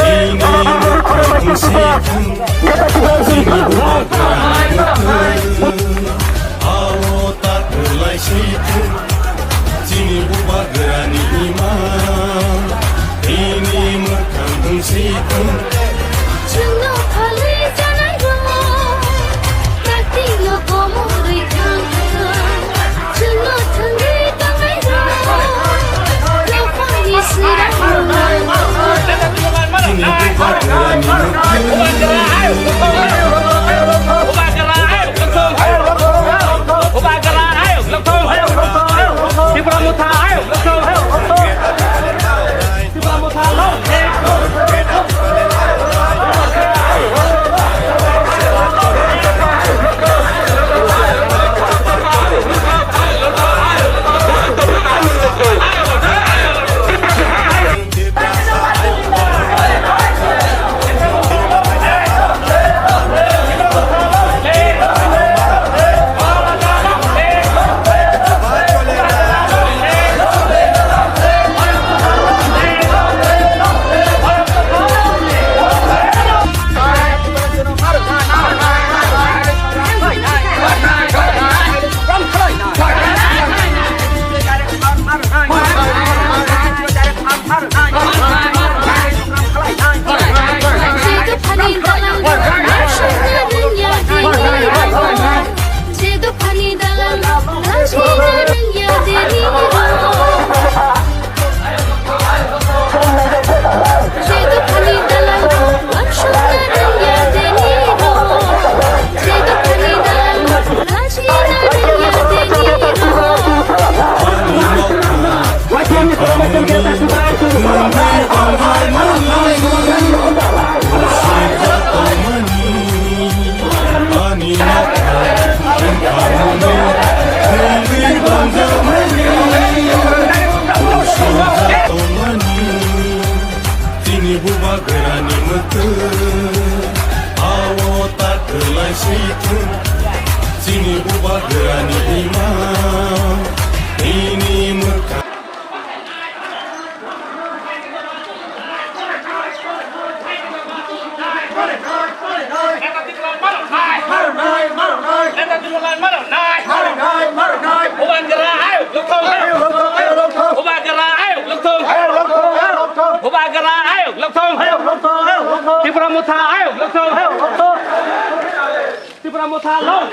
ini muka situ sini bubagerani awo tak kelai situ sini bubagerani imam ini muka situ Chungo phale janai ro Takti lo komo rui thang Chungo thangi tangai ro Lo phang yi sirang ro sini bubagerani bubagerani mete awo tak kelai situ sini bubagerani imam ini Mekah Ti Pramotha ayo laksong Ti Pramotha long